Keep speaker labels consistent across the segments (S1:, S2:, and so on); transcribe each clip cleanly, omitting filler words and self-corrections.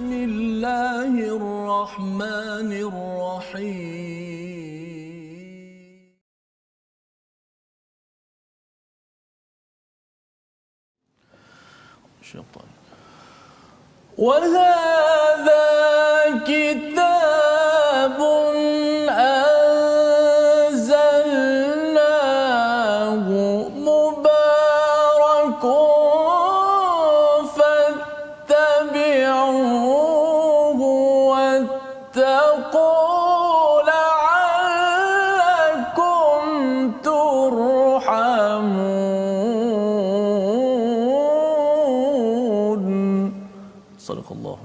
S1: Bismillahirrahmanirrahim. Syaitan. Wa hadza kitabun anzalnahu mubarakun fattabi'uhu wattaqu la'allakum turhamun. Sadaqallahu.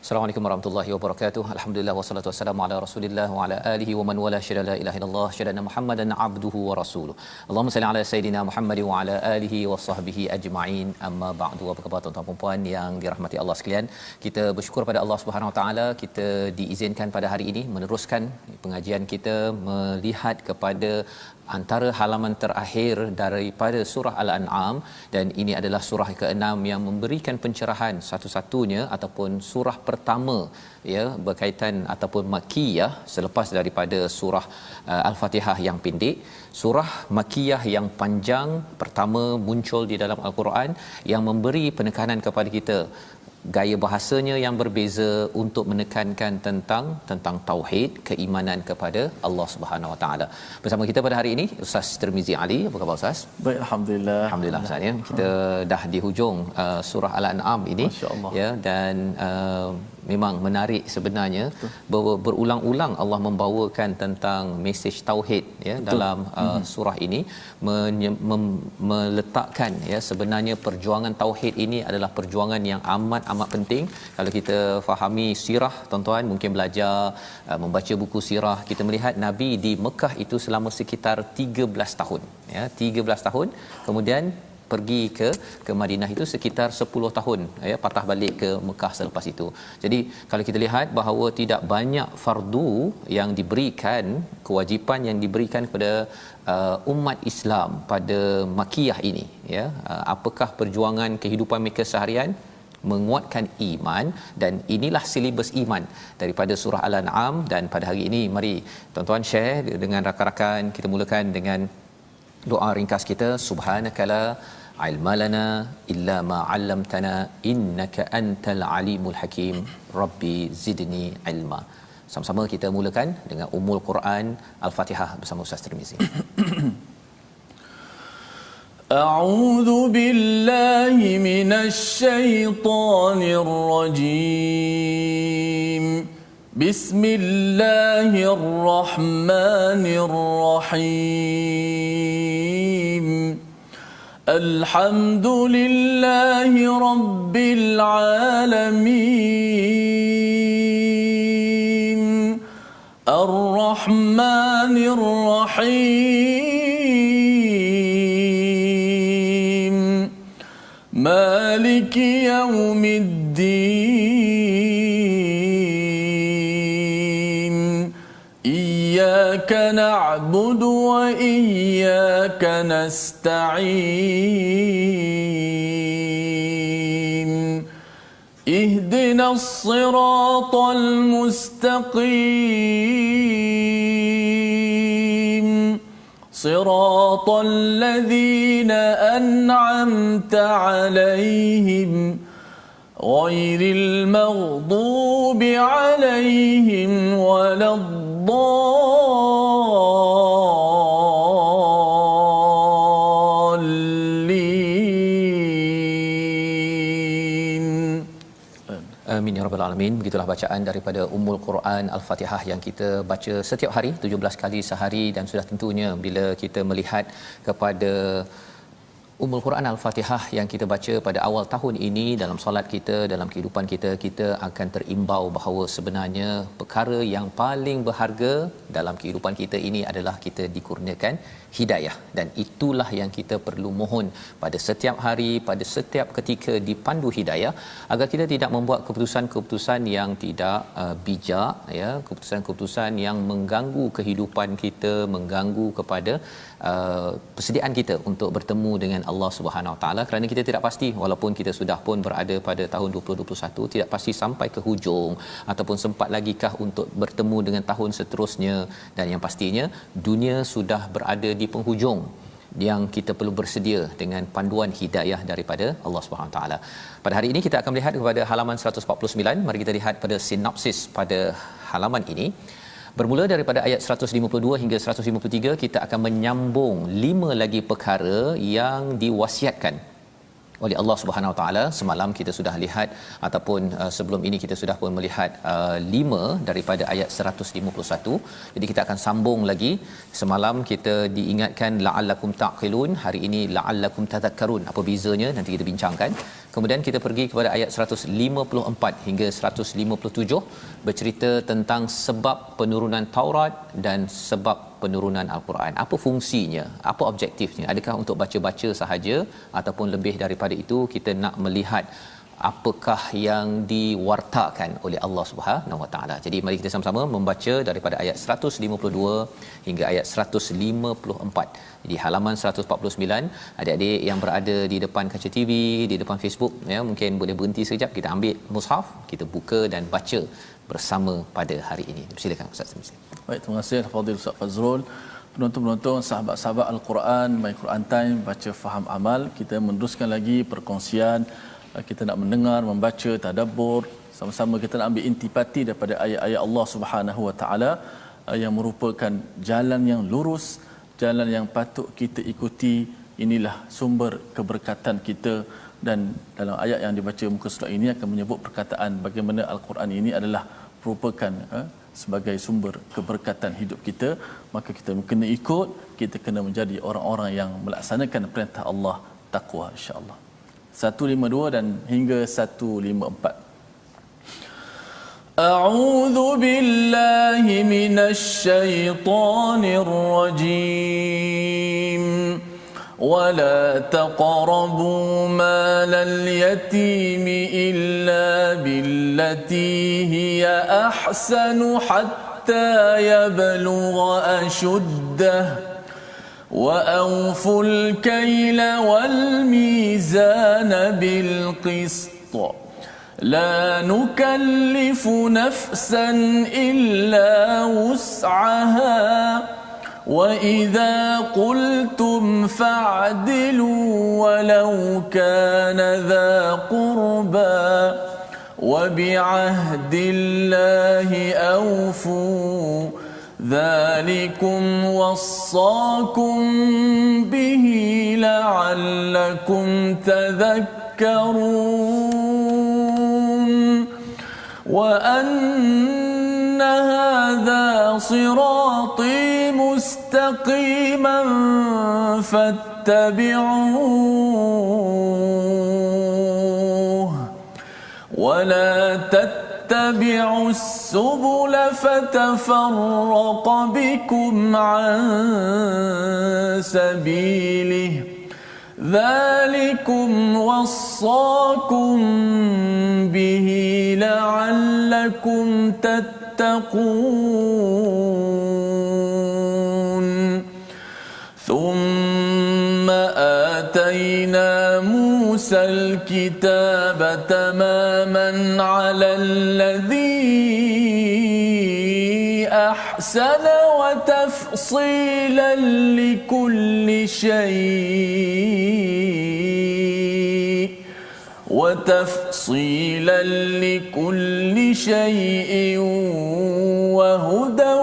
S2: Assalamualaikum warahmatullahi wabarakatuh. Alhamdulillah wassalatu wassalamu ala Rasulillah wa ala alihi wa man wala syada la ilaha illallah syada Muhammadan abduhu wa rasuluh. Allahumma salli ala sayidina Muhammad wa ala alihi wa sahbihi ajma'in. Amma ba'du. Apa khabar tuan-tuan dan puan yang dirahmati Allah sekalian? Kita bersyukur pada Allah Subhanahu wa taala kita diizinkan pada hari ini meneruskan pengajian kita melihat kepada antara halaman terakhir daripada surah Al-An'am, dan ini adalah surah ke-6 yang memberikan pencerahan satu-satunya ataupun surah pertama ya berkaitan ataupun makkiyah selepas daripada surah Al-Fatihah yang pendek. Surah makkiyah yang panjang pertama muncul di dalam Al-Quran yang memberi penekanan kepada kita gaya bahasanya yang berbeza untuk menekankan tentang tauhid, keimanan kepada Allah Subhanahu Wa Taala. Bersama kita pada hari ini Ustaz Tirmizi Ali. Apa khabar Ustaz?
S1: Baik, alhamdulillah.
S2: Alhamdulillah Ustaz ya. Kita dah di hujung surah Al-An'am ini ya, dan memang menarik sebenarnya. Berulang-ulang Allah membawakan tentang mesej tauhid ya. Betul. Dalam surah ini meletakkan ya sebenarnya perjuangan tauhid ini adalah perjuangan yang amat penting. Kalau kita fahami sirah tuan-tuan, mungkin belajar membaca buku sirah, kita melihat Nabi di Mekah itu selama sekitar 13 tahun ya, 13 tahun. Kemudian pergi ke Madinah itu sekitar 10 tahun ya, patah balik ke Mekah selepas itu. Jadi kalau kita lihat bahawa tidak banyak fardu yang diberikan, kewajipan yang diberikan kepada umat Islam pada makkiyah ini ya. Apakah perjuangan kehidupan mereka seharian? Menguatkan iman, dan inilah silibus iman daripada surah Al-An'am. Dan pada hari ini mari tuan-tuan share dengan rakan-rakan. Kita mulakan dengan doa ringkas kita. Subhanakala ilma lana illa ma 'allamtana innaka antal alimul hakim. Rabbi zidni ilma. Sama-sama kita mulakan dengan Ummul Quran Al-Fatihah bersama Ustaz Tirmizi.
S1: أعوذ بالله من الشيطان الرجيم. بسم الله الرحمن الرحيم. الحمد لله رب العالمين. الرحمن الرحيم. مالك يوم الدين. إياك نعبد وإياك نستعين. اهدنا الصراط المستقيم. صراط الذين أنعمت عليهم غير المغضوب عليهم ولا الضالين.
S2: Amin ya rabbal alamin. Begitulah bacaan daripada Ummul Quran Al-Fatihah yang kita baca setiap hari 17 kali sehari, dan sudah tentunya bila kita melihat kepada Ummul Quran Al-Fatihah yang kita baca pada awal tahun ini dalam solat kita, dalam kehidupan kita, kita akan terimbau bahawa sebenarnya perkara yang paling berharga dalam kehidupan kita ini adalah kita dikurniakan hidayah, dan itulah yang kita perlu mohon pada setiap hari, pada setiap ketika dipandu hidayah, agar kita tidak membuat keputusan-keputusan yang tidak bijak ya, keputusan-keputusan yang mengganggu kehidupan kita, mengganggu kepada persediaan kita untuk bertemu dengan Allah Subhanahu Wa Taala, kerana kita tidak pasti, walaupun kita sudah pun berada pada tahun 2021, tidak pasti sampai ke hujung ataupun sempat lagikah untuk bertemu dengan tahun seterusnya. Dan yang pastinya dunia sudah berada di penghujung yang kita perlu bersedia dengan panduan hidayah daripada Allah Subhanahu Wa Taala. Pada hari ini kita akan melihat kepada halaman 149. Mari kita lihat pada sinopsis pada halaman ini. Bermula daripada ayat 152 hingga 153, kita akan menyambung 5 lagi perkara yang diwasiatkan oleh Allah Subhanahu Wa Taala. Semalam kita sudah lihat ataupun sebelum ini kita sudah pun melihat 5 daripada ayat 151. Jadi kita akan sambung lagi. Semalam kita diingatkan la'allakum taqilun, hari ini la'allakum tadhakkarun. Apa bezanya nanti kita bincangkan. Kemudian kita pergi kepada ayat 154 hingga 157, bercerita tentang sebab penurunan Taurat dan sebab penurunan Al-Quran. Apa fungsinya? Apa objektifnya? Adakah untuk baca-baca sahaja ataupun lebih daripada itu kita nak melihat apakah yang diwartakan oleh Allah Subhanahu Wa Taala. Jadi mari kita sama-sama membaca daripada ayat 152 hingga ayat 154. Jadi halaman 149, adik-adik yang berada di depan kaca TV, di depan Facebook, ya, mungkin boleh berhenti sekejap, kita ambil mushaf, kita buka dan baca bersama pada hari ini. Silakan Ustaz Tarmizi.
S1: Baik, terima kasih Fadil Ustaz Fazrul. Penonton-penonton, sahabat-sahabat Al-Quran, My Quran Time, baca faham amal. Kita meneruskan lagi perkongsian. Kita nak mendengar, membaca, tadabbur. Sama-sama kita nak ambil intipati daripada ayat-ayat Allah Subhanahu Wa Taala yang merupakan jalan yang lurus, jalan yang patut kita ikuti. Inilah sumber keberkatan kita. Dan dalam ayat yang dibaca muka surat ini akan menyebut perkataan bagaimana Al-Quran ini adalah merupakan sebagai sumber keberkatan hidup kita. Maka kita kena ikut, kita kena menjadi orang-orang yang melaksanakan perintah Allah, taqwa, insya-Allah. 152 dan hingga 154. A'udzu billahi minasy syaithanir rajim. ولا تقربوا مال اليتيم إلا بالتي هي أحسن حتى يبلغ أشده وأوفوا الكيل والميزان بالقسط لا نكلف نفسا إلا وسعها وَإِذَا قُلْتُمْ فَاعْدِلُوا وَلَوْ كَانَ ذَا قُرْبَى وَبِعَهْدِ اللَّهِ أَوْفُوا ذَلِكُمْ وَصَّاكُمْ بِهِ لَعَلَّكُمْ تَذَكَّرُونَ وَأَنَّ هَذَا صِرَاطِي مستقيما فاتبعوه ولا تتبعوا السبل فتفرق بكم عن سبيله ذلكم وصاكم به لعلكم تتقون ثم آتينا موسى الكتاب تماما على الذي أحسن وتفصيلا لكل شيء وهدى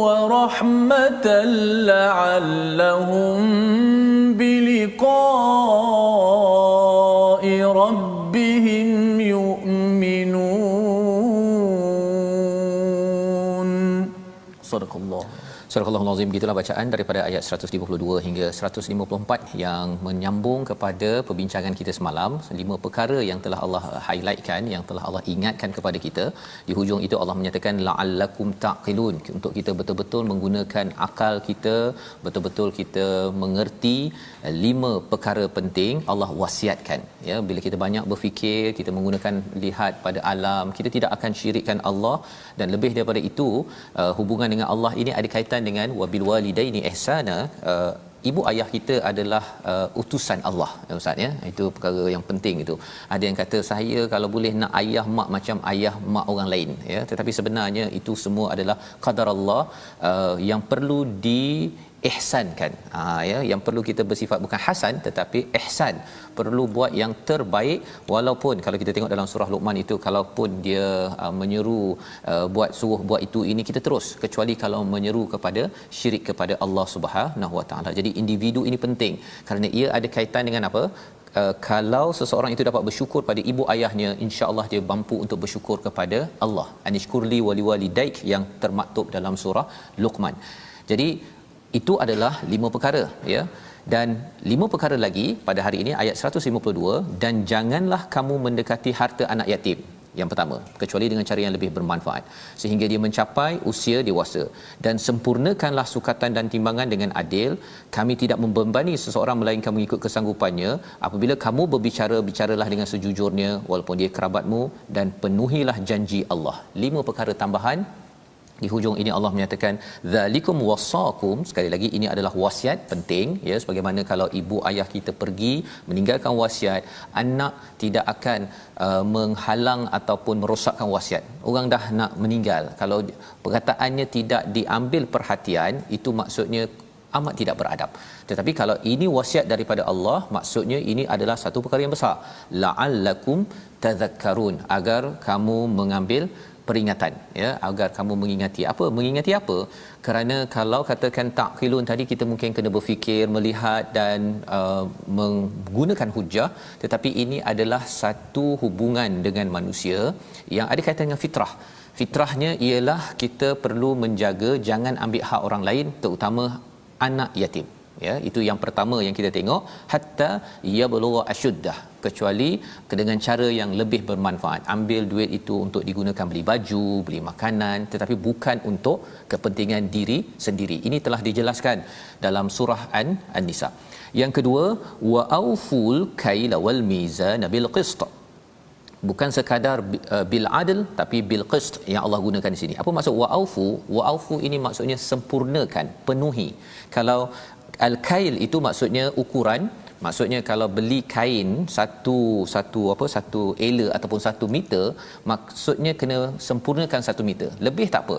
S1: ورحمة لعلهم بلقاء ربهم يؤمنون. صدق الله.
S2: Surah Al-Azim, gitulah bacaan daripada ayat 152 hingga 154 yang menyambung kepada perbincangan kita semalam. 5 perkara yang telah Allah highlightkan, yang telah Allah ingatkan kepada kita. Di hujung itu Allah menyatakan la'allakum taqilun, untuk kita betul-betul menggunakan akal kita, betul-betul kita mengerti 5 perkara penting Allah wasiatkan. Ya, bila kita banyak berfikir, kita menggunakan lihat pada alam, kita tidak akan syirikkan Allah, dan lebih daripada itu hubungan dengan Allah ini ada kaitan dengan wabil walidaini ihsana. Ibu ayah kita adalah utusan Allah, ya Ustaz, ya. Itu perkara yang penting itu. Ada yang kata saya kalau boleh nak ayah mak macam ayah mak orang lain, ya, tetapi sebenarnya itu semua adalah qadar Allah yang perlu ihsankan. Ya, yang perlu kita bersifat bukan hasan tetapi ihsan, perlu buat yang terbaik. Walaupun kalau kita tengok dalam surah Luqman itu, kalaupun dia menyeru suruh buat itu ini, kita terus, kecuali kalau menyeru kepada syirik kepada Allah Subhanahu Wa Taala. Jadi individu ini penting kerana ia ada kaitan dengan apa? Kalau seseorang itu dapat bersyukur pada ibu ayahnya, insya-Allah dia mampu untuk bersyukur kepada Allah. Anishkurli waliwalidaik yang termaktub dalam surah Luqman. Jadi itu adalah 5 perkara, ya. Dan 5 perkara lagi pada hari ini ayat 152, dan janganlah kamu mendekati harta anak yatim. Yang pertama, kecuali dengan cara yang lebih bermanfaat sehingga dia mencapai usia dewasa, dan sempurnakanlah sukatan dan timbangan dengan adil. Kami tidak membebani seseorang melainkan mengikut kesanggupannya. Apabila kamu berbicara, bicaralah dengan sejujurnya walaupun dia kerabatmu, dan penuhilah janji Allah. 5 perkara tambahan. Di hujung ini Allah menyatakan zalikum wasaqum, sekali lagi ini adalah wasiat penting, ya. Sebagaimana kalau ibu ayah kita pergi meninggalkan wasiat, anak tidak akan menghalang ataupun merosakkan wasiat. Orang dah nak meninggal, kalau perkataannya tidak diambil perhatian, itu maksudnya amat tidak beradab. Tetapi kalau ini wasiat daripada Allah, maksudnya ini adalah satu perkara yang besar, la'allakum tadhakkarun, agar kamu mengambil peringatan, ya, agar kamu mengingati apa? Kerana kalau katakan taqilun tadi, kita mungkin kena berfikir, melihat dan menggunakan hujah, tetapi ini adalah satu hubungan dengan manusia yang ada kaitan dengan fitrah. Fitrahnya ialah kita perlu menjaga jangan ambil hak orang lain, terutama anak yatim, ya. Itu yang pertama yang kita tengok, hatta yablugha asyuddah, kecuali dengan cara yang lebih bermanfaat. Ambil duit itu untuk digunakan beli baju, beli makanan, tetapi bukan untuk kepentingan diri sendiri. Ini telah dijelaskan dalam surah An-Nisa. Yang kedua, wa auful kaila wal mizan bil qist. Bukan sekadar bil adl, tapi bil qist yang Allah gunakan di sini. Apa maksud wa aufu? Wa aufu ini maksudnya sempurnakan, penuhi. Kalau al-kail itu maksudnya ukuran. Maksudnya kalau beli kain satu ela ataupun 1 meter, maksudnya kena sempurnakan 1 meter. Lebih tak apa,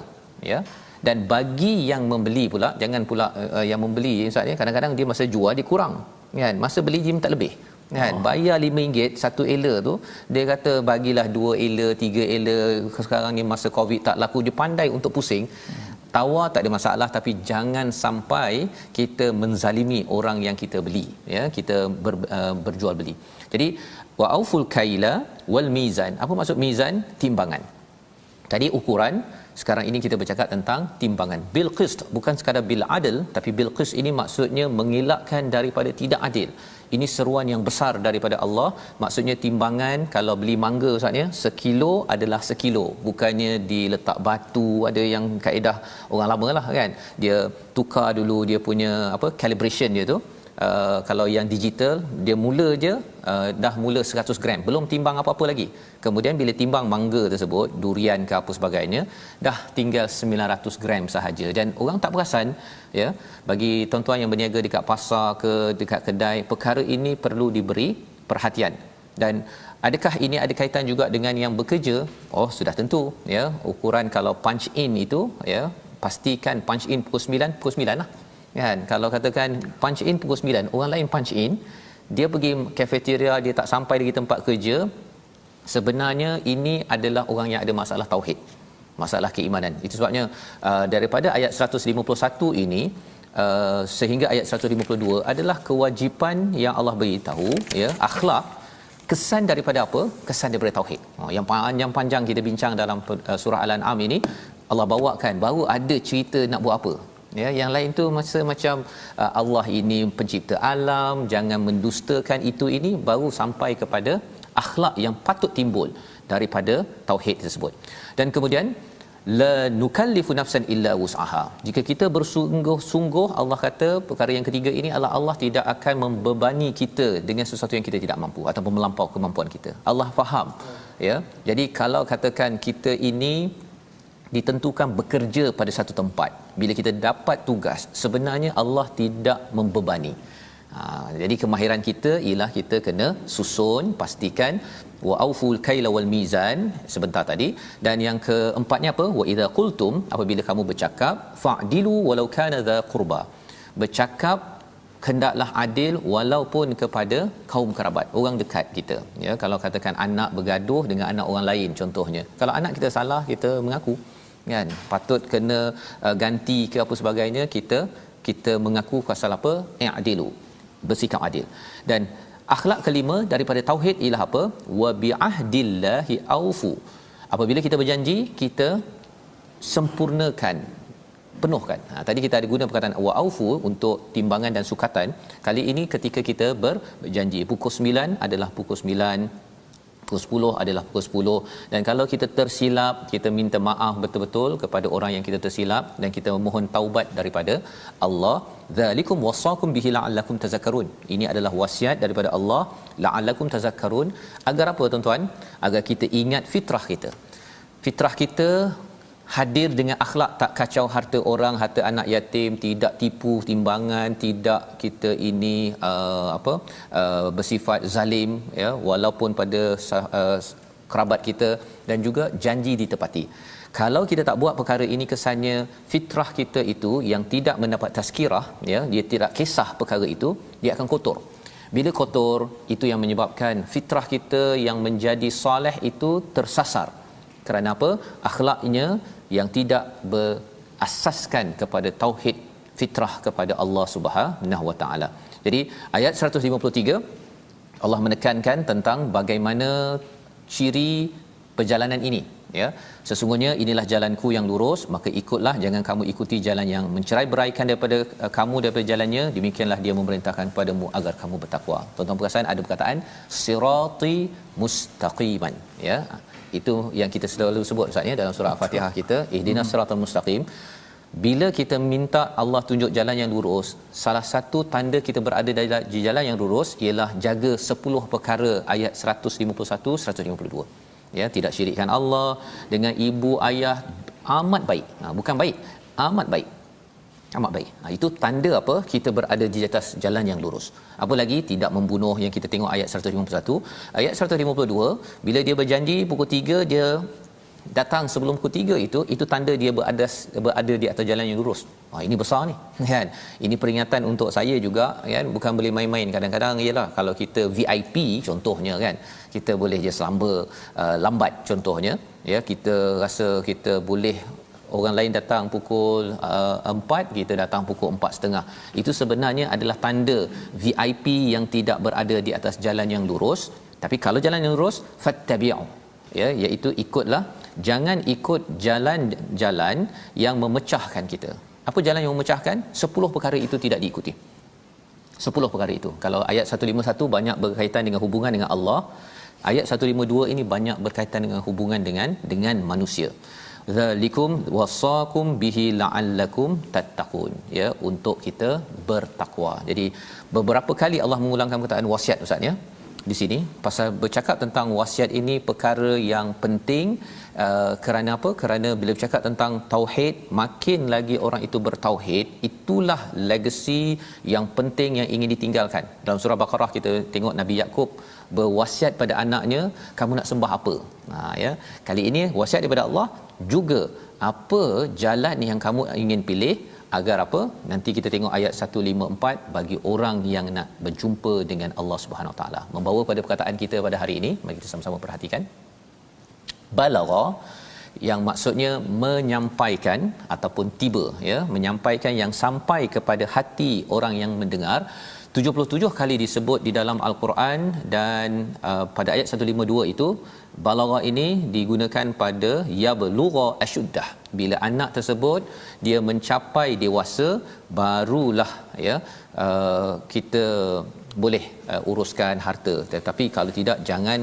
S2: ya. Dan bagi yang membeli pula, jangan pula yang membeli, Ustaz, ya, kadang-kadang dia masa jual dia kurang, kan. Masa beli dia minta lebih, kan. Bayar RM5 1 ela tu, dia kata bagilah 2 ela, 3 ela. Sekarang ni masa Covid tak laku, dia pandai untuk pusing. Tawar tak ada masalah, tapi jangan sampai kita menzalimi orang yang kita beli, ya, kita berjual beli. Jadi wa auful kaila wal mizan. Apa maksud mizan? Timbangan. Tadi ukuran, sekarang ini kita bercakap tentang timbangan. Bil qist, bukan sekadar bil adl, tapi bil qist ini maksudnya mengelakkan daripada tidak adil. Ini seruan yang besar daripada Allah. Maksudnya timbangan, kalau beli mangga, Ustaz, ya, sekilo adalah sekilo, bukannya diletak batu. Ada yang kaedah orang lama lah, kan, dia tukar dulu dia punya calibration dia tu. Kalau yang digital, dia mula je dah mula 100 gram, belum timbang apa-apa lagi. Kemudian bila timbang mangga tersebut, durian ke apa sebagainya, dah tinggal 900 gram sahaja, dan orang tak perasan, ya. Bagi tuan-tuan yang berniaga dekat pasar ke dekat kedai, perkara ini perlu diberi perhatian. Dan adakah ini ada kaitan juga dengan yang bekerja? Oh, sudah tentu, ya. Ukuran kalau punch in itu, ya, pastikan punch in pukul 9 lah, kan. Kalau katakan punch in pukul 9, orang lain punch in, dia pergi cafeteria, dia tak sampai lagi tempat kerja, sebenarnya ini adalah orang yang ada masalah tauhid, masalah keimanan. Itu sebabnya daripada ayat 151 ini sehingga ayat 152 adalah kewajipan yang Allah beritahu, ya, akhlak. Kesan daripada apa? Kesan daripada tauhid. Yang panjang kita bincang dalam surah Al-An'am ini, Allah bawakan baru ada cerita nak buat apa. Ya, yang lain tu macam Allah ini pencipta alam, jangan mendustakan itu ini, baru sampai kepada akhlak yang patut timbul daripada tauhid tersebut. Dan kemudian la nukallifu nafsan illa wus'aha. Jika kita bersungguh-sungguh, Allah kata perkara yang ketiga ini adalah Allah tidak akan membebani kita dengan sesuatu yang kita tidak mampu ataupun melampau kemampuan kita. Allah faham. Ya. Jadi kalau katakan kita ini ditentukan bekerja pada satu tempat, bila kita dapat tugas, sebenarnya Allah tidak membebani. Jadi kemahiran kita ialah kita kena susun, pastikan wa auful kaila wal mizan sebentar tadi. Dan yang keempatnya apa? Wa idza qultum, apabila kamu bercakap, fa'dilu walau kana dha qurba. Bercakap hendaklah adil walaupun kepada kaum kerabat, orang dekat kita. Ya, kalau katakan anak bergaduh dengan anak orang lain contohnya. Kalau anak kita salah, kita mengaku, kan, patut kena ganti ke apa sebagainya, kita mengaku pasal apa? I'dilu, bersikap adil. Dan akhlak kelima daripada tauhid ialah apa? Wa bi'ahdillahi aufu. Apabila kita berjanji, kita sempurnakan, penuhkan. Tadi kita ada guna perkataan wa aufu untuk timbangan dan sukatan. Kali ini ketika kita berjanji, pukul 9 adalah pukul 9, pukul 10 adalah pukul 10. Dan kalau kita tersilap, kita minta maaf betul-betul kepada orang yang kita tersilap, dan kita memohon taubat daripada Allah. Zalikum wasaqum bihi la'allakum tazakkarun. Ini adalah wasiat daripada Allah, la'allakum tazakkarun. Agar apa tuan-tuan? Agar kita ingat fitrah kita. Fitrah kita hadir dengan akhlak tak kacau harta orang, harta anak yatim, tidak tipu timbangan, tidak kita ini bersifat zalim, ya, walaupun pada kerabat kita, dan juga janji ditepati. Kalau kita tak buat perkara ini, kesannya fitrah kita itu yang tidak mendapat tazkirah, ya, dia tidak kisah perkara itu, dia akan kotor. Bila kotor, itu yang menyebabkan fitrah kita yang menjadi soleh itu tersasar. Kerana apa? Akhlaknya yang tidak berasaskan kepada tauhid, fitrah kepada Allah Subhanahu Wa Taala. Jadi ayat 153 Allah menekankan tentang bagaimana ciri perjalanan ini, ya. Sesungguhnya inilah jalanku yang lurus, maka ikutlah, jangan kamu ikuti jalan yang mencerai-beraikan daripada kamu daripada jalannya. Demikianlah dia memerintahkan kepadamu agar kamu bertakwa. Tuan-tuan perasan ada perkataan sirati mustaqiman, ya. Itu yang kita selalu sebut Ustaz, ya, dalam surah Al-Fatihah kita, ihdinas siratal mustaqim. Bila kita minta Allah tunjuk jalan yang lurus, salah satu tanda kita berada di jalan yang lurus ialah jaga 10 perkara ayat 151 152. Ya, tidak syirikkan Allah dengan ibu ayah, amat baik. Bukan baik, amat baik. Amat baik. Itu tanda apa? Kita berada di atas jalan yang lurus. Apa lagi? Tidak membunuh, yang kita tengok ayat 151. Ayat 152, bila dia berjanji pukul 3 dia datang sebelum pukul 3, itu tanda dia berada di atas jalan yang lurus. Ini besar ni, kan? Ini peringatan untuk saya juga, kan? Bukan boleh main-main. Kadang-kadang ialah kalau kita VIP contohnya, kan, kita boleh je selamba lambat contohnya, ya, kita rasa kita boleh, orang lain datang pukul 4, kita datang pukul 4.30. Itu sebenarnya adalah tanda VIP yang tidak berada di atas jalan yang lurus. Tapi kalau jalan yang lurus, fattabi'u, ya, iaitu ikutlah. Jangan ikut jalan-jalan yang memecahkan kita. Apa jalan yang memecahkan? 10 perkara itu tidak diikuti. 10 perkara itu. Kalau ayat 151 banyak berkaitan dengan hubungan dengan Allah, ayat 152 ini banyak berkaitan dengan hubungan dengan manusia. Zalikum wasaqum bihi la'allakum tattaqun, ya, untuk kita bertakwa. Jadi beberapa kali Allah mengulangkan perkataan wasiat Ustaz, ya, di sini pasal bercakap tentang wasiat ini perkara yang penting. Kerana apa? Kerana bila bercakap tentang tauhid, makin lagi orang itu bertauhid, itulah legasi yang penting yang ingin ditinggalkan. Dalam surah Baqarah kita tengok Nabi Yaqub berwasiat pada anaknya, kamu nak sembah apa? Ya, kali ini wasiat daripada Allah juga, apa jalan yang kamu ingin pilih, agar apa? Nanti kita tengok ayat 154 bagi orang yang nak berjumpa dengan Allah Subhanahu Wa Taala. Membawa pada perkataan kita pada hari ini, mari kita sama-sama perhatikan. Balagha, yang maksudnya menyampaikan ataupun tiba, ya, menyampaikan yang sampai kepada hati orang yang mendengar. 77 kali disebut di dalam Al-Quran, dan pada ayat 152 itu Balagha ini digunakan pada yablugha asyuddah. Bila anak tersebut dia mencapai dewasa, barulah ya kita boleh uruskan harta. Tetapi kalau tidak, jangan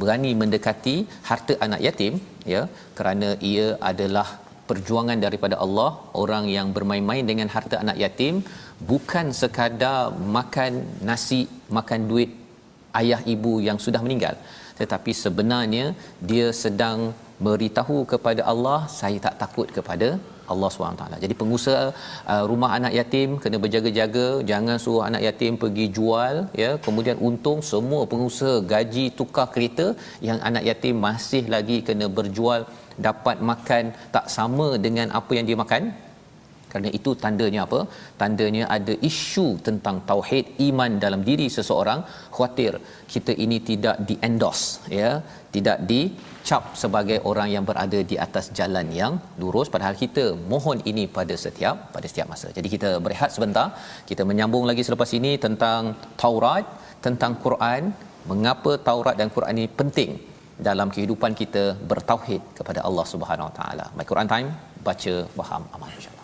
S2: berani mendekati harta anak yatim ya, kerana ia adalah perjuangan daripada Allah. Orang yang bermain-main dengan harta anak yatim bukan sekadar makan nasi, makan duit ayah ibu yang sudah meninggal, tetapi sebenarnya dia sedang beritahu kepada Allah, saya tak takut kepada Allah SWT. Jadi pengusaha rumah anak yatim kena berjaga-jaga, jangan suruh anak yatim pergi jual ya, kemudian untung semua pengusaha gaji tukar kereta, yang anak yatim masih lagi kena berjual, dapat makan tak sama dengan apa yang dia makan. Kerana itu tandanya apa? Tandanya ada isu tentang tauhid iman dalam diri seseorang. Khawatir kita ini tidak di-endorse ya, tidak dicap sebagai orang yang berada di atas jalan yang lurus, padahal kita mohon ini pada setiap masa. Jadi kita berehat sebentar, kita menyambung lagi selepas ini tentang Taurat, tentang Quran, mengapa Taurat dan Quran ini penting dalam kehidupan kita bertauhid kepada Allah Subhanahu Wa Taala. My Quran Time, baca, faham, amal, insya-Allah.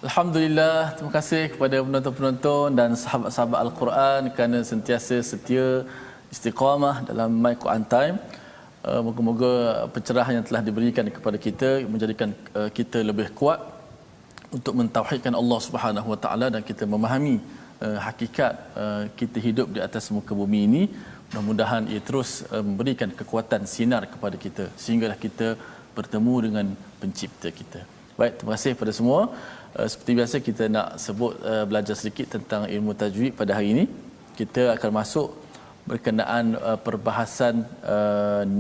S1: Alhamdulillah, terima kasih kepada penonton-penonton dan sahabat-sahabat Al-Quran kerana sentiasa setia istiqamah dalam My Quran Time. Moga-moga pencerahan yang telah diberikan kepada kita menjadikan kita lebih kuat untuk mentauhidkan Allah Subhanahu Wa Taala, dan kita memahami hakikat kita hidup di atas muka bumi ini. Mudah-mudahan ia terus memberikan kekuatan sinar kepada kita sehinggalah kita bertemu dengan pencipta kita. Baik, terima kasih kepada semua. Seperti biasa kita nak sebut belajar sedikit tentang ilmu tajwid pada hari ini. Kita akan masuk berkenaan perbahasan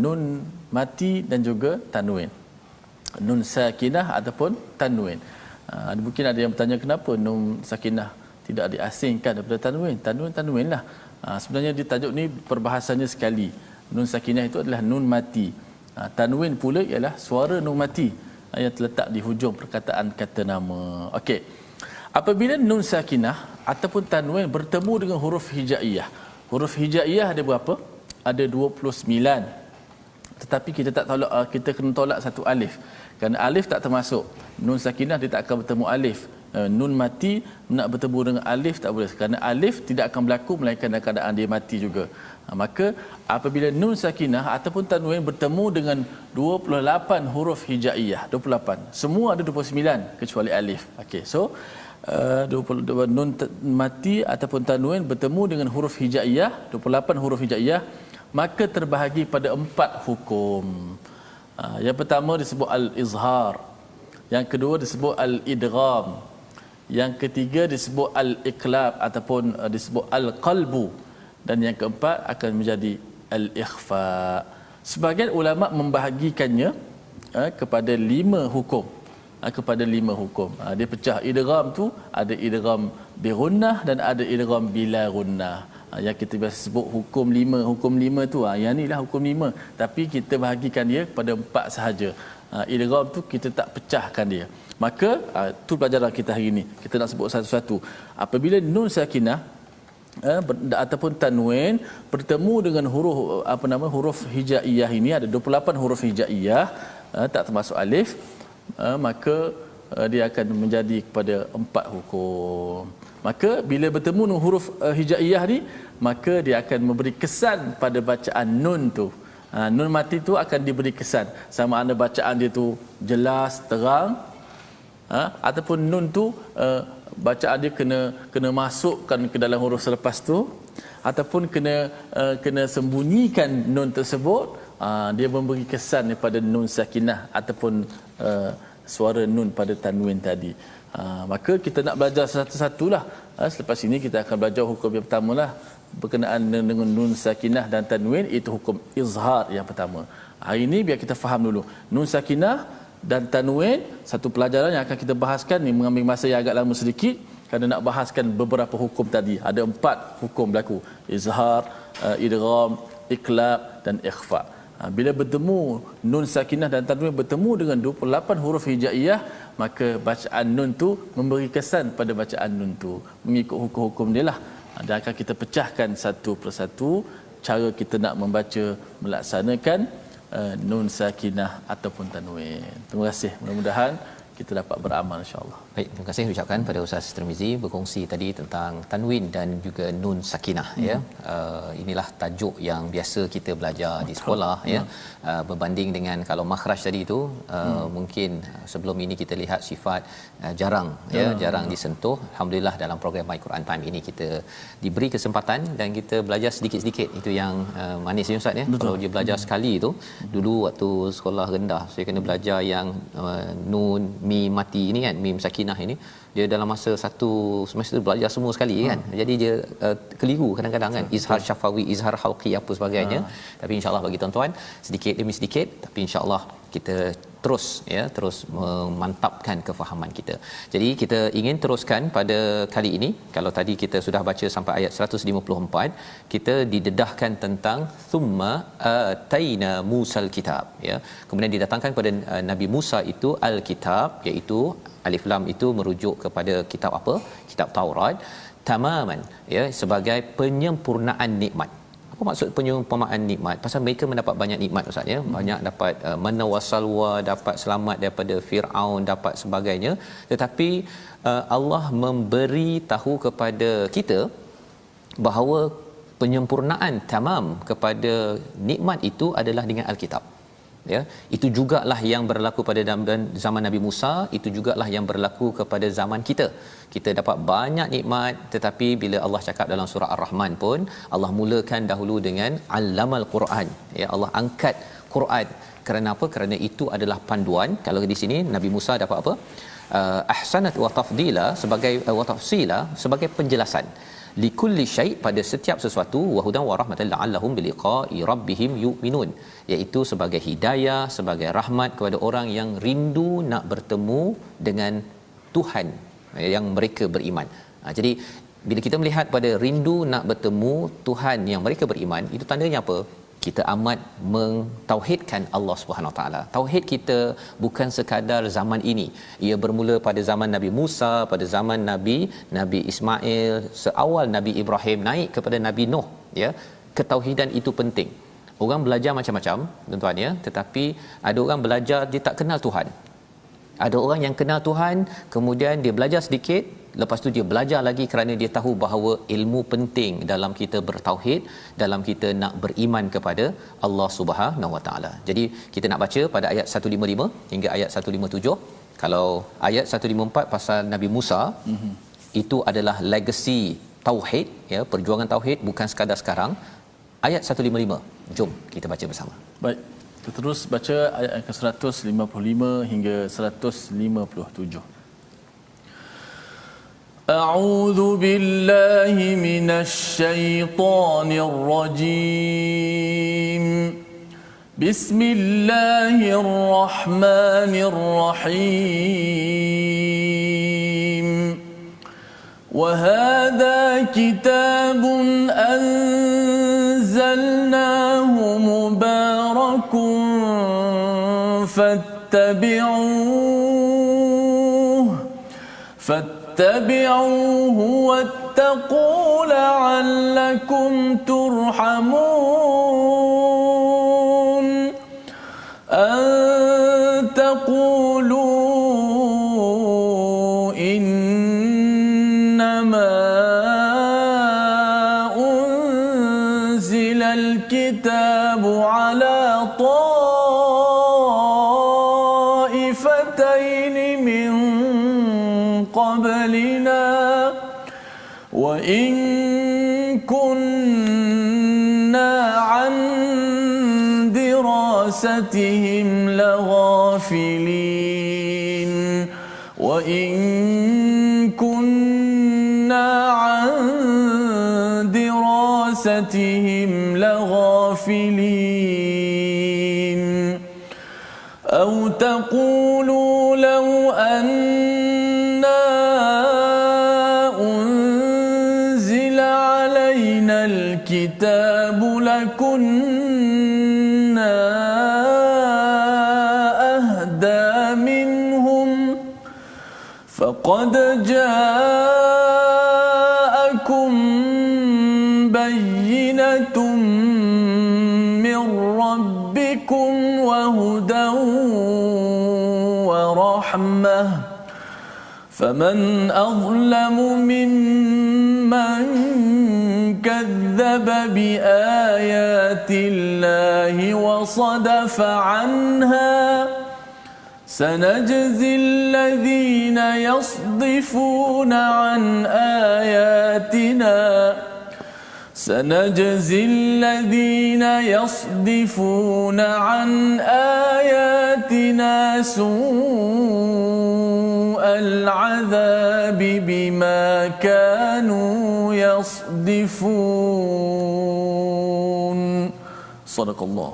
S1: nun mati dan juga tanwin. Nun sakinah ataupun tanwin. Mungkin ada yang bertanya kenapa nun sakinah tidak diasingkan daripada tanwin. Tanwin lah. Sebenarnya di tajuk ni perbahasannya sekali. Nun sakinah itu adalah nun mati. Tanwin pula ialah suara nun mati yang terletak di hujung perkataan kata nama. Okey. Apabila nun sakinah ataupun tanwin bertemu dengan huruf hijaiyah. Huruf hijaiyah ada berapa? Ada 29. Tetapi kita tak tolak, kita kena tolak satu alif. Kerana alif tak termasuk. Nun sakinah dia tak akan bertemu alif. Nun mati nak bertemu dengan alif tak boleh, kerana alif tidak akan berlaku melainkan dalam keadaan dia mati juga. Maka apabila nun sakinah ataupun tanwin bertemu dengan 28 huruf hijaiyah, 28. Semua ada 29 kecuali alif. Okey, so 22 nun mati ataupun tanwin bertemu dengan huruf hijaiyah, 28 huruf hijaiyah, maka terbahagi pada 4 hukum. Yang pertama disebut al-izhar, yang kedua disebut al-idgham, yang ketiga disebut al-iqlab ataupun disebut al-qalbu, dan yang keempat akan menjadi al-ikhfa. Sebagian ulama membahagikannya kepada 5 hukum. Kepada 5 hukum. Dia pecah idgham tu, ada idgham bi gunnah dan ada idgham bila gunnah. Yang kita biasa sebut hukum 5 tu, yang ni lah hukum 5, tapi kita bahagikan dia kepada 4 sahaja. Idgham tu kita tak pecahkan dia. Maka tu pelajaran kita hari ini. Kita nak sebut satu-satu. Apabila nun sakinah ataupun tanwin bertemu dengan huruf hijaiyah, ini ada 28 huruf hijaiyah, tak termasuk alif, maka dia akan menjadi kepada 4 hukum. Maka bila bertemu dengan huruf hijaiyah ni, maka dia akan memberi kesan pada bacaan nun tu. Nun mati tu akan diberi kesan, sama ada bacaan dia tu jelas, terang, ataupun nun tu bacaan dia kena masukkan ke dalam huruf selepas tu, ataupun kena sembunyikan nun tersebut, dia memberi kesan daripada nun sakinah ataupun suara nun pada tanwin tadi. Maka kita nak belajar satu-satulah. Selepas ini kita akan belajar hukum yang pertama lah berkenaan dengan nun sakinah dan tanwin, itu hukum izhar yang pertama. Hari ini biar kita faham dulu nun sakinah dan tanwin, satu pelajaran yang akan kita bahaskan ni mengambil masa yang agak lama sedikit kerana nak bahaskan beberapa hukum tadi. Ada 4 hukum berlaku: izhar, idgham, iqlab dan ikhfa. Bila bertemu nun sakinah dan tanwin bertemu dengan 28 huruf hijaiyah, maka bacaan nun tu memberi kesan pada bacaan nun tu mengikut hukum-hukum dia lah. Dan akan kita pecahkan satu persatu cara kita nak membaca, melaksanakan nun sakinah ataupun tanwin. Terima kasih. Mudah-mudahan kita dapat beramal, insya-Allah.
S2: Baik, terima kasih ucapkan pada Ustaz Tirmizi berkongsi tadi tentang tanwin dan juga nun sakinah ya. Inilah tajuk yang biasa kita belajar di sekolah ya. Berbanding dengan kalau makhraj tadi itu mungkin sebelum ini kita lihat sifat jarang disentuh. Alhamdulillah dalam program My Quran Time ini kita diberi kesempatan dan kita belajar sedikit-sedikit. Itu yang manis ya Ustaz ya. Kalau dia belajar sekali itu, dulu waktu sekolah rendah saya kena belajar yang nun, mim mati ini kan, mim sakinah ini, dia dalam masa satu semester belajar semua sekali kan. Jadi dia keliru kadang-kadang kan, izhar syafawi, izhar halqi apa sebagainya. Tapi insya-Allah bagi tuan-tuan sedikit demi sedikit, tapi insya-Allah kita terus memantapkan kefahaman kita. Jadi kita ingin teruskan pada kali ini. Kalau tadi kita sudah baca sampai ayat 154, kita didedahkan tentang thumma ataina musal kitab ya. Kemudian didatangkan kepada Nabi Musa itu al-kitab, iaitu alif lam itu merujuk kepada kitab apa? Kitab Taurat, tamaman ya, sebagai penyempurnaan nikmat. Apa maksud penyempurnaan nikmat? Pasal mereka mendapat banyak nikmat Ustaz ya. Banyak dapat mana wasalwa, dapat selamat daripada Firaun, dapat sebagainya. Tetapi Allah memberi tahu kepada kita bahawa penyempurnaan tamam kepada nikmat itu adalah dengan Alkitab. Ya, itu jugalah yang berlaku pada zaman Nabi Musa, itu jugalah yang berlaku kepada zaman kita. Kita dapat banyak nikmat, tetapi bila Allah cakap dalam surah Ar-Rahman pun, Allah mulakan dahulu dengan Allamal Quran. Ya, Allah angkat Quran. Kerana apa? Kerana itu adalah panduan. Kalau di sini Nabi Musa dapat apa? Ahsanat wa tafdila sebagai wa tafsila sebagai penjelasan. Likulli syai' pada setiap sesuatu, wa hudan wa rahmatan la'allahum biliqa'i rabbihim yu'minun, iaitu sebagai hidayah, sebagai rahmat kepada orang yang rindu nak bertemu dengan Tuhan yang mereka beriman. Jadi bila kita melihat pada rindu nak bertemu Tuhan yang mereka beriman, itu tandanya apa? Kita amat mentauhidkan Allah Subhanahu Wa Taala. Tauhid kita bukan sekadar zaman ini. Ia bermula pada zaman Nabi Musa, pada zaman Nabi Ismail, seawal Nabi Ibrahim naik kepada Nabi Nuh ya. Ketauhidan itu penting. Orang belajar macam-macam tuan-tuan ya, tetapi ada orang belajar dia tak kenal Tuhan. Ada orang yang kenal Tuhan, kemudian dia belajar sedikit, lepas tu dia belajar lagi kerana dia tahu bahawa ilmu penting dalam kita bertauhid, dalam kita nak beriman kepada Allah Subhanahu Wa Taala. Jadi kita nak baca pada ayat 155 hingga ayat 157. Kalau ayat 154 pasal Nabi Musa, itu adalah legacy tauhid ya, perjuangan tauhid bukan sekadar sekarang. Ayat 155. Jom kita baca bersama.
S1: Baik. Kita terus baca ayat ke-155 hingga 157. A'udzu billahi minasy syaithanir rajim. Bismillahirrahmanirrahim. Wa hadza kitabun anzalnahu mubarakun فاتبعوه واتقوا لعلكم ترحمون أن تقولوا إنما أنزل الكتاب على طائفتين من قبلنا وإن كنا عن دراستهم لغافلين وإن كنا عن دراستهم لغافلين أو تقولوا لو أنا أنزل علينا الكتاب لكنا أهدى منهم فقد جاءكم بينة من ربكم وهدى ورحمة فمن أظلم ممن كذب بآيات الله وصدف عنها سنجزي الذين يصدفون عن آياتنا سنجزي الذين يصدفون عن آياتنا سوء العذاب بما كانوا يصدفون صدق الله.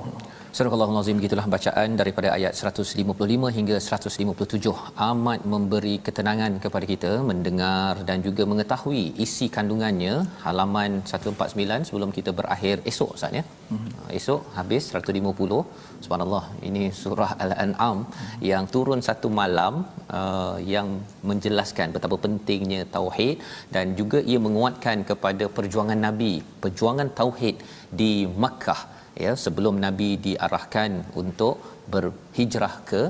S2: Surah Al-Allahul Azim, begitulah bacaan daripada ayat 155 hingga 157. Amat memberi ketenangan kepada kita mendengar dan juga mengetahui isi kandungannya. Halaman 149 sebelum kita berakhir esok Ustaz ya. Esok habis 150. Subhanallah, ini surah Al-An'am yang turun satu malam, yang menjelaskan betapa pentingnya tauhid dan juga ia menguatkan kepada perjuangan Nabi, perjuangan tauhid di Makkah ya, sebelum Nabi diarahkan untuk berhijrah ke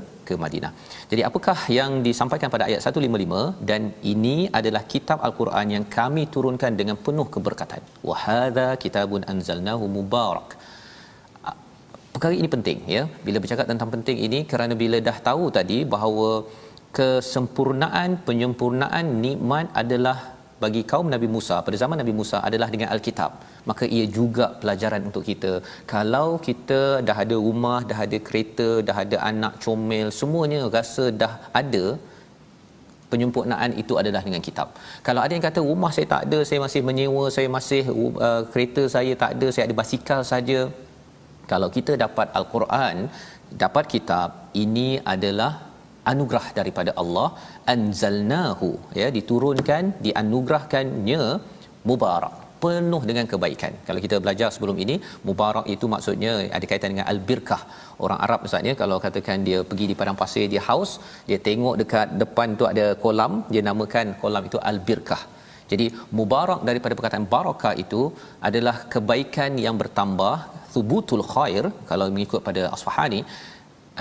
S2: Madinah. Jadi apakah yang disampaikan pada ayat 155? Dan ini adalah kitab Al-Quran yang kami turunkan dengan penuh keberkatan. Wa hadza kitabun anzalnahu mubarak. Perkara ini penting ya. Bila bercakap tentang penting ini, kerana bila dah tahu tadi bahawa penyempurnaan nikmat adalah bagi kaum Nabi Musa pada zaman Nabi Musa adalah dengan Alkitab, maka ia juga pelajaran untuk kita. Kalau kita dah ada rumah, dah ada kereta, dah ada anak comel, semuanya rasa dah ada, penyempurnaan itu adalah dengan kitab. Kalau ada yang kata rumah saya tak ada, saya masih menyewa, saya masih kereta saya tak ada, saya ada basikal saja. Kalau kita dapat Al-Quran, dapat kitab, ini adalah anugerah daripada Allah. Anzalnahu ya, diturunkan, dianugerahkannya mubarak, penuh dengan kebaikan. Kalau kita belajar sebelum ini, mubarak itu maksudnya ada kaitan dengan al-birkah. Orang Arab misalnya kalau katakan dia pergi di padang pasir, dia haus, dia tengok dekat depan tu ada kolam, dia namakan kolam itu al-birkah. Jadi mubarak daripada perkataan barakah itu adalah kebaikan yang bertambah, thubutul khair kalau mengikut pada Asfahani.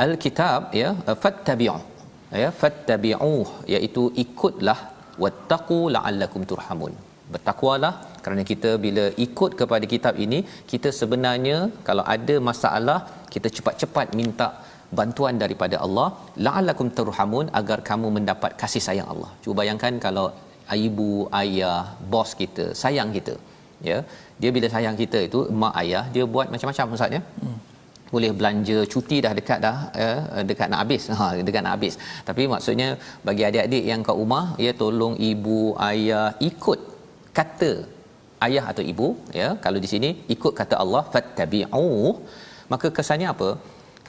S2: Al-kitab ya, fattabi'u ya, fattabi'u iaitu ikutlah, wattaqu la'allakum turhamun, bertakwalah kerana kita bila ikut kepada kitab ini, kita sebenarnya kalau ada masalah kita cepat-cepat minta bantuan daripada Allah, la'allakum turhamun, agar kamu mendapat kasih sayang Allah. Cuba bayangkan kalau ibu, ayah, bos kita sayang kita ya, dia bila sayang kita itu, mak ayah dia buat macam-macam Ustaz ya. Boleh belanja cuti dah dekat dekat nak habis, dekat nak habis, tapi maksudnya bagi adik-adik yang kat rumah ya, tolong ibu ayah ikut kata ayah atau ibu ya. Kalau di sini ikut kata Allah, fattabi'u, maka kesannya apa?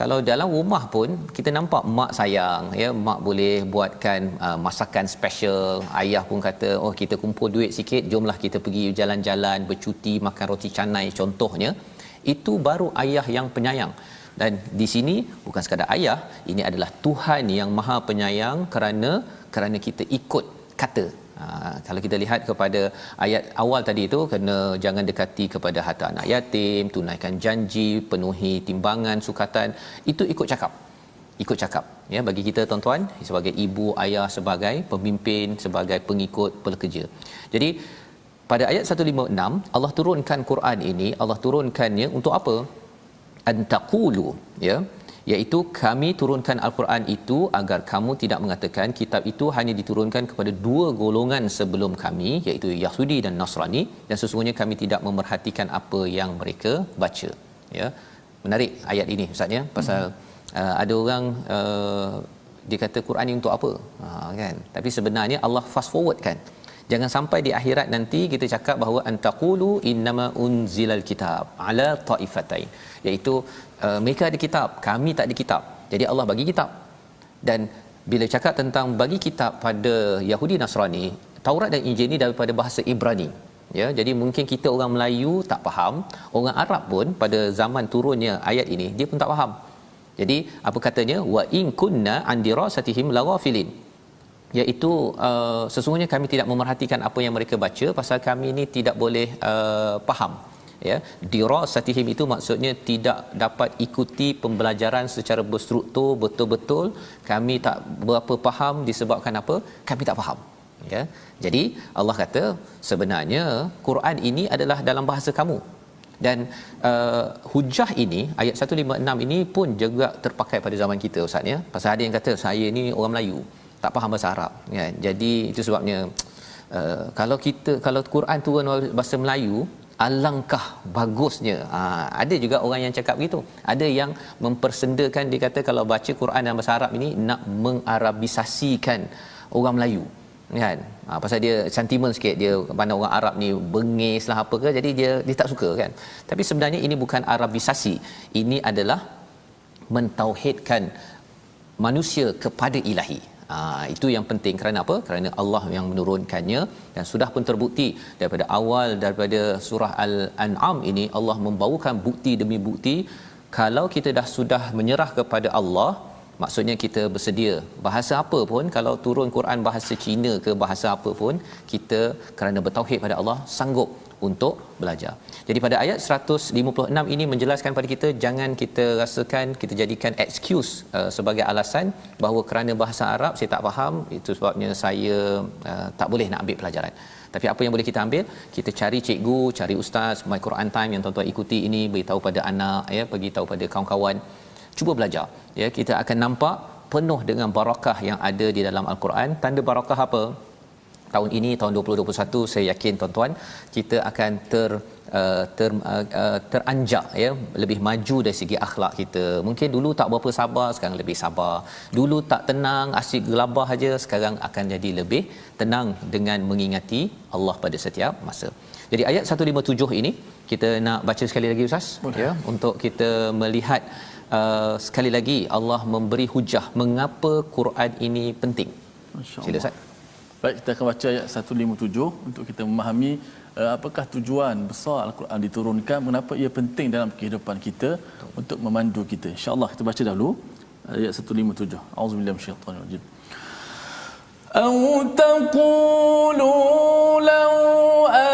S2: Kalau dalam rumah pun kita nampak mak sayang ya, mak boleh buatkan masakan special, ayah pun kata oh kita kumpul duit sikit, jomlah kita pergi jalan-jalan, bercuti, makan roti canai contohnya. Itu baru ayah yang penyayang. Dan di sini bukan sekadar ayah, ini adalah Tuhan yang Maha Penyayang kerana kita ikut kata. Kalau kita lihat kepada ayat awal tadi itu, kena jangan dekati kepada harta anak yatim, tunaikan janji, penuhi timbangan sukatan, itu ikut cakap ya. Bagi kita tuan-tuan sebagai ibu, ayah, sebagai pemimpin, sebagai pengikut, pekerja. Jadi pada ayat 156 Allah turunkan Quran ini, Allah turunkannya untuk apa? Antaqulu ya, iaitu kami turunkan Al-Quran itu agar kamu tidak mengatakan kitab itu hanya diturunkan kepada dua golongan sebelum kami, iaitu Yahudi dan Nasrani, dan sesungguhnya kami tidak memerhatikan apa yang mereka baca ya. Menarik ayat ini Ustaz ya, pasal ada orang dia kata Quran ni untuk apa? Kan. Tapi sebenarnya Allah fast forward kan. Jangan sampai di akhirat nanti kita cakap bahawa antaqulu innama unzilal kitab ala taifatain, iaitu mereka ada kitab, kami tak ada kitab. Jadi Allah bagi kitab. Dan bila cakap tentang bagi kitab pada Yahudi Nasrani, Taurat dan Injil ni daripada bahasa Ibrani. Ya, jadi mungkin kita orang Melayu tak faham, orang Arab pun pada zaman turunnya ayat ini dia pun tak faham. Jadi apa katanya, wa in kunna an dirasatihim laghafilin, iaitu sesungguhnya kami tidak memerhatikan apa yang mereka baca pasal kami ini tidak boleh faham. Ya, dirasatihim itu maksudnya tidak dapat ikuti pembelajaran secara berstruktur betul-betul. Kami tak berapa faham disebabkan apa? Kami tak faham. Ya. Jadi Allah kata sebenarnya Quran ini adalah dalam bahasa kamu. Dan hujah ini ayat 156 ini pun juga terpakai pada zaman kita Ustaz ya. Pasal ada yang kata saya ni orang Melayu, tak faham bahasa Arab kan. Jadi itu sebabnya kalau Quran turun bahasa Melayu, alangkah bagusnya. Ada juga orang yang cakap begitu. Ada yang mempersendakan, dia kata kalau baca Quran dalam bahasa Arab ini nak mengarabisasikan orang Melayu kan. Pasal dia sentimen sikit, dia pandang orang Arab ni bengis lah apa ke, jadi dia tak suka kan. Tapi sebenarnya ini bukan arabisasi, ini adalah mentauhidkan manusia kepada ilahi. Itu yang penting. Kerana apa? Kerana Allah yang menurunkannya, dan sudah pun terbukti daripada awal daripada surah Al-An'am ini Allah membawakan bukti demi bukti. Kalau kita sudah menyerah kepada Allah, maksudnya kita bersedia bahasa apa pun, kalau turun Quran bahasa Cina ke bahasa apa pun, kita kerana bertauhid pada Allah sanggup untuk belajar. Jadi pada ayat 156 ini menjelaskan pada kita, jangan kita rasakan, kita jadikan excuse sebagai alasan bahawa kerana bahasa Arab saya tak faham, itu sebabnya saya tak boleh nak ambil pelajaran. Tapi apa yang boleh kita ambil? Kita cari cikgu, cari ustaz, My Quran Time yang tuan-tuan ikuti ini, beritahu pada anak ya, bagi tahu pada kawan-kawan, cuba belajar ya. Kita akan nampak penuh dengan barakah yang ada di dalam Al-Quran. Tanda barakah apa? Tahun ini, tahun 2021, saya yakin tuan-tuan kita akan teranjak ya, lebih maju dari segi akhlak kita. Mungkin dulu tak berapa sabar, sekarang lebih sabar. Dulu tak tenang, asyik gelabah aja, sekarang akan jadi lebih tenang dengan mengingati Allah pada setiap masa. Jadi ayat 157 ini kita nak baca sekali lagi Ustaz. Boleh. Ya, untuk kita melihat sekali lagi Allah memberi hujah mengapa Quran ini penting. Sila Ustaz.
S1: Baik, kita akan baca ayat 157 untuk kita memahami apakah tujuan besar Al-Quran diturunkan, mengapa ia penting dalam kehidupan kita untuk memandu kita. InsyaAllah kita baca dahulu ayat 157. Auzubillahi minasyaitanir rajim. Au taqulu law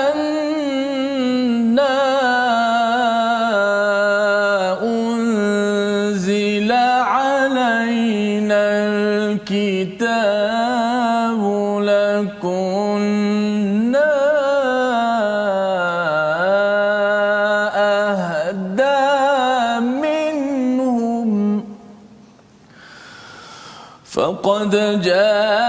S1: anna unzila alaina al-kitab lakunna ahda minhum faqad ja'akum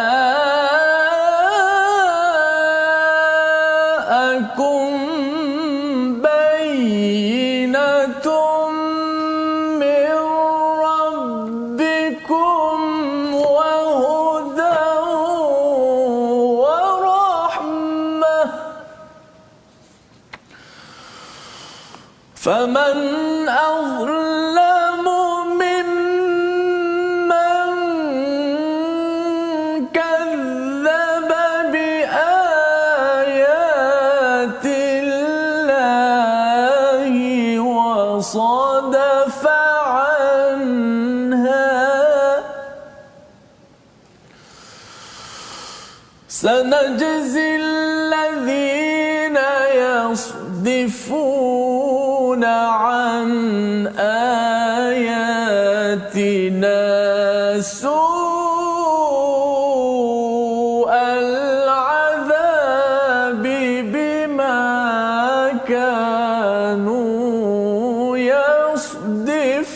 S1: bayyinatun min rabbikum wa hudan wa rahmah faman azlamu mimman kadzdzaba biayatillahi wa sadafa anha sanajzi alladhina yasdifuna an ayatina su'al adhabi bima kanu yasdifun.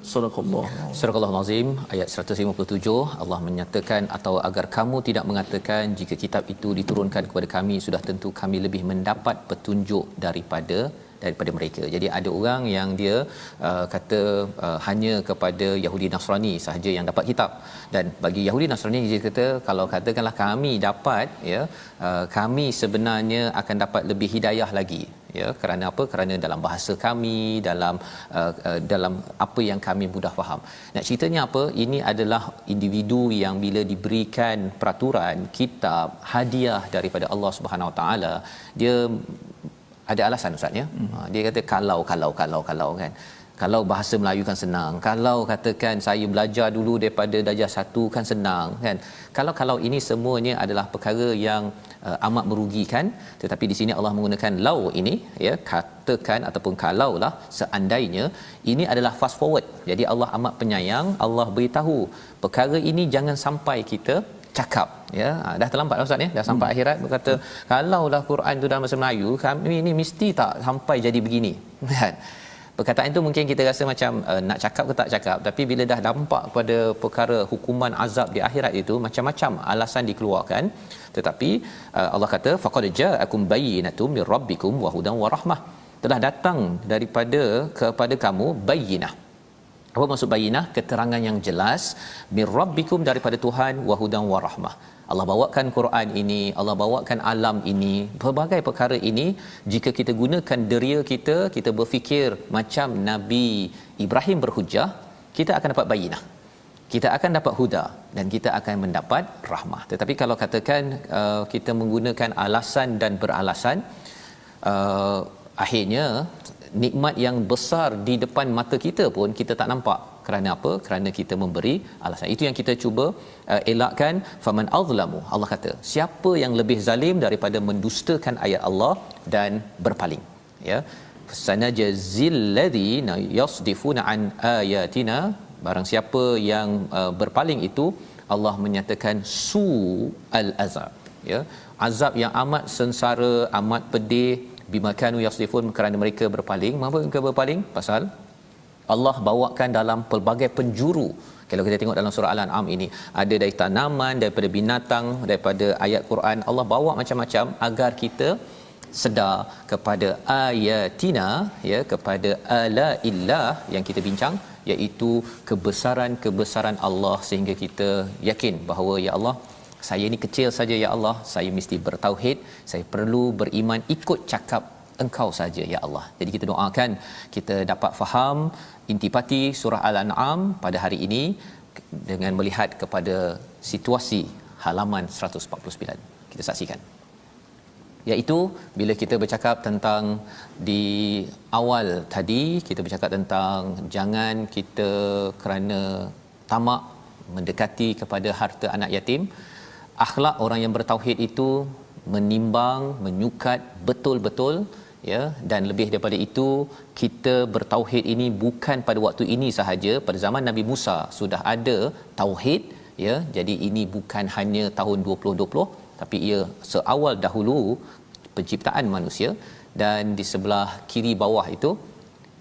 S1: Sadaqallah.
S2: Surah Al-Azim ayat 157 Allah menyatakan atau agar kamu tidak mengatakan jika kitab itu diturunkan kepada kami sudah tentu kami lebih mendapat petunjuk daripada mereka. Jadi ada orang yang dia kata hanya kepada Yahudi Nasrani sahaja yang dapat kitab, dan bagi Yahudi Nasrani dia kata kalau katakanlah kami dapat kami sebenarnya akan dapat lebih hidayah lagi, kerana apa? Kerana dalam bahasa kami, dalam apa yang kami mudah faham. Nak ceritanya apa? Ini adalah individu yang bila diberikan peraturan kitab hadiah daripada Allah Subhanahu Wa Taala, dia ada alasan ustaz ya. Dia kata kalau kan. Kalau bahasa Melayu kan senang. Kalau katakan saya belajar dulu daripada darjah 1 kan senang kan. Kalau ini semuanya adalah perkara yang amat merugikan, tetapi di sini Allah menggunakan lau ini katakan ataupun kalaulah seandainya, ini adalah fast forward. Jadi Allah amat penyayang, Allah beritahu perkara ini jangan sampai kita cakap dah terlambat ustaz dah sampai akhirat berkata kalaulah Quran tu dalam bahasa Melayu kami ni mesti tak sampai jadi begini kan. Perkataan itu mungkin kita rasa macam nak cakap ke tak cakap, tapi bila dah nampak pada perkara hukuman azab di akhirat itu macam-macam alasan dikeluarkan. Tetapi Allah kata faqad ja'akum bayyinatun mir rabbikum wa hudan wa rahmah, telah datang kepada kamu bayyinah. Apa maksud bayinah? Keterangan yang jelas. Mir rabbikum, daripada Tuhan, wa hudan wa rahmah. Allah bawakan Quran ini, Allah bawakan alam ini, pelbagai perkara ini. Jika kita gunakan deria kita berfikir macam Nabi Ibrahim berhujah, kita akan dapat bayinah, kita akan dapat huda, dan kita akan mendapat rahmah. Tetapi kalau katakan kita menggunakan alasan dan beralasan, akhirnya nikmat yang besar di depan mata kita pun kita tak nampak. Kerana apa? Kerana kita memberi alasan. Itu yang kita cuba elakkan. Faman azlamu, Allah kata siapa yang lebih zalim daripada mendustakan ayat Allah dan berpaling. Sanajazil ladina yasdifuna an ayatina, barang siapa yang berpaling itu Allah menyatakan su al azab, azab yang amat sengsara, amat pedih. Bimakanu yasdifun, kerana mereka berpaling. Mengapa mereka berpaling? Pasal Allah bawakan dalam pelbagai penjuru. Kalau kita tengok dalam surah Al-An'am ini, ada dari tanaman, daripada binatang, daripada ayat Quran, Allah bawa macam-macam agar kita sedar kepada ayatina, kepada ala illah yang kita bincang, iaitu kebesaran Allah, sehingga kita yakin bahawa ya Allah, saya ni kecil saja ya Allah, saya mesti bertauhid, saya perlu beriman ikut cakap Engkau saja ya Allah. Jadi kita doakan kita dapat faham intipati surah Al-An'am pada hari ini dengan melihat kepada situasi halaman 149. Kita saksikan. Iaitu bila kita bercakap tentang di awal tadi, kita bercakap tentang jangan kita kerana tamak mendekati kepada harta anak yatim. Akhlak orang yang bertauhid itu menimbang, menyukat betul-betul, dan lebih daripada itu, kita bertauhid ini bukan pada waktu ini sahaja. Pada zaman Nabi Musa sudah ada tauhid, jadi ini bukan hanya tahun 2020, tapi ia seawal dahulu penciptaan manusia. Dan di sebelah kiri bawah itu,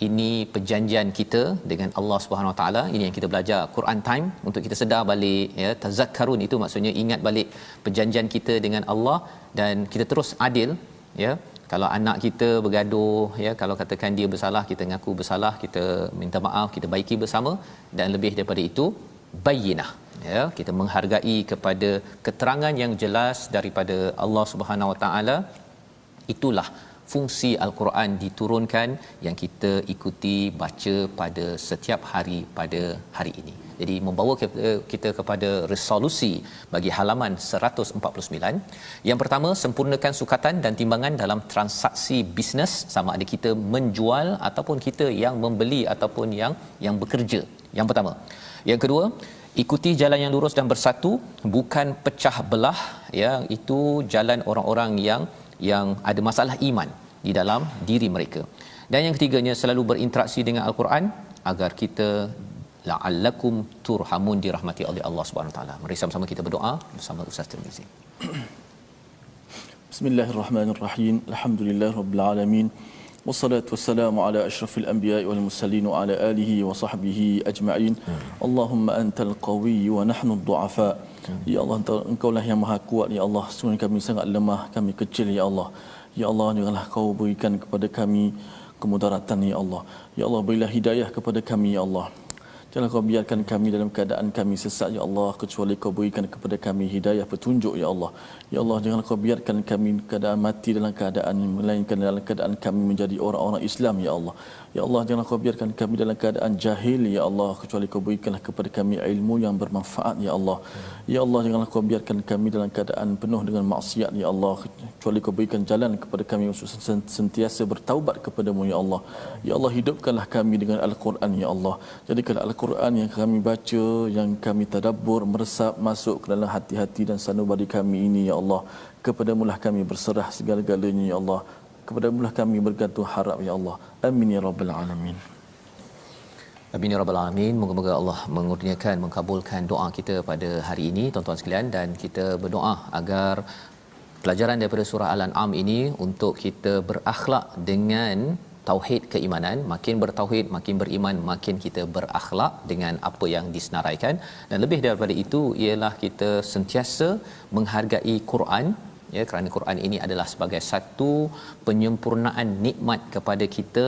S2: ini perjanjian kita dengan Allah Subhanahu Wa Taala. Ini yang kita belajar Quran time, untuk kita sedar balik, tazakkarun, itu maksudnya ingat balik perjanjian kita dengan Allah, dan kita terus adil. Kalau anak kita bergaduh, kalau katakan dia bersalah, kita ngaku bersalah, kita minta maaf, kita baiki bersama. Dan lebih daripada itu, bayyinah, kita menghargai kepada keterangan yang jelas daripada Allah Subhanahu Wa Taala. Itulah fungsi Al-Quran diturunkan yang kita ikuti baca pada setiap hari pada hari ini. Jadi membawa kita kepada resolusi bagi halaman 149. Yang pertama, sempurnakan sukatan dan timbangan dalam transaksi bisnes, sama ada kita menjual ataupun kita yang membeli ataupun yang bekerja. Yang pertama. Yang kedua, ikuti jalan yang lurus dan bersatu, bukan pecah belah. Itu jalan orang-orang yang ada masalah iman di dalam diri mereka. Dan yang ketiganya, selalu berinteraksi dengan Al-Quran agar kita la'allakum turhamun, dirahmati oleh Allah Subhanahu Wa Taala. Mari sama-sama kita berdoa bersama Ustaz Tirmizi.
S1: Bismillahirrahmanirrahim. Alhamdulillahirabbil alamin. wassalatu wassalamu ala asyrafil anbiya'i wal mursalin wa ala alihi wa sahbihi ajma'in. Allahumma antal qawi wa nahnu ad-du'afa. Ya Allah, Engkaulah yang Maha Kuat ya Allah. Sesungguhnya kami sangat lemah, kami kecil ya Allah. Ya Allah, janganlah Kau berikan kepada kami kemudaratan ya Allah. Ya Allah, berilah hidayah kepada kami ya Allah. Jangan Kau biarkan kami dalam keadaan kami sesat ya Allah, kecuali Kau berikan kepada kami hidayah petunjuk ya Allah. Ya Allah, jangan Kau biarkan kami keadaan mati dalam keadaan melainkan dalam keadaan kami menjadi orang-orang Islam ya Allah. Ya Allah, jangan Kau biarkan kami dalam keadaan jahil ya Allah, kecuali Kau berikanlah kepada kami ilmu yang bermanfaat ya Allah. Ya Allah, janganlah Kau biarkan kami dalam keadaan penuh dengan maksiat ya Allah, kecuali Kau berikan jalan kepada kami untuk sentiasa bertaubat kepadamu ya Allah. Ya Allah, hidupkanlah kami dengan Al-Quran ya Allah. Jadikanlah Al-Quran yang kami baca, yang kami tadabbur, meresap masuk ke dalam hati-hati dan sanubari kami ini ya Allah. Kepadamulah kami berserah segala-galanya ya Allah. Kepadamulah kami bergantung harap ya Allah. Amin ya rabbal alamin.
S2: Amin ya rabbal alamin. Moga-moga Allah mengurniakan, mengkabulkan doa kita pada hari ini tuan-tuan sekalian, dan kita berdoa agar pelajaran daripada surah Al-An'am ini untuk kita berakhlak dengan tauhid keimanan. Makin bertauhid, makin beriman, makin kita berakhlak dengan apa yang disenaraikan, dan lebih daripada itu ialah kita sentiasa menghargai Quran ya, kerana Quran ini adalah sebagai satu penyempurnaan nikmat kepada kita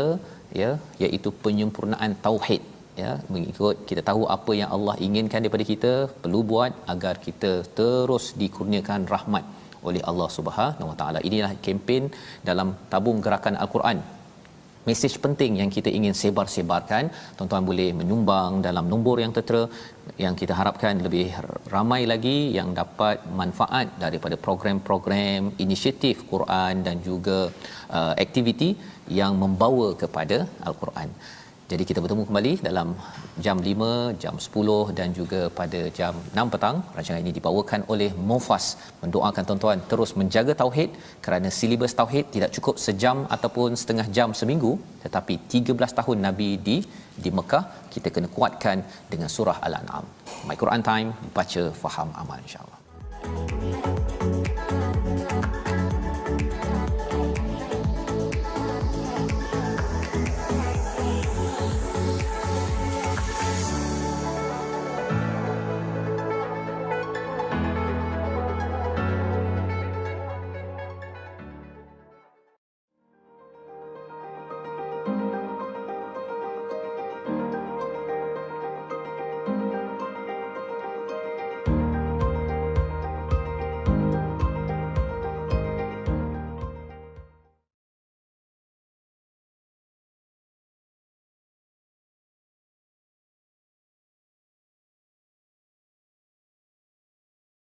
S2: ya, iaitu penyempurnaan tauhid ya. Mengikut kita tahu apa yang Allah inginkan daripada kita, perlu buat agar kita terus dikurniakan rahmat oleh Allah Subhanahu Wa Taala. Inilah kempen dalam tabung gerakan Al-Quran. Mesej penting yang kita ingin sebar-sebarkan. Tuan-tuan boleh menyumbang dalam nombor yang tertera, yang kita harapkan lebih ramai lagi yang dapat manfaat daripada program-program inisiatif Quran dan juga aktiviti yang membawa kepada Al-Quran. Jadi kita bertemu kembali dalam jam 5, jam 10 dan juga pada jam 6 petang. Rancangan ini dibawakan oleh Mufas. Mendoakan tuan-tuan terus menjaga tauhid, kerana silibus tauhid tidak cukup sejam ataupun setengah jam seminggu, tetapi 13 tahun Nabi di Mekah. Kita kena kuatkan dengan surah Al-An'am. My Quran Time, baca, faham, amal, insya-Allah.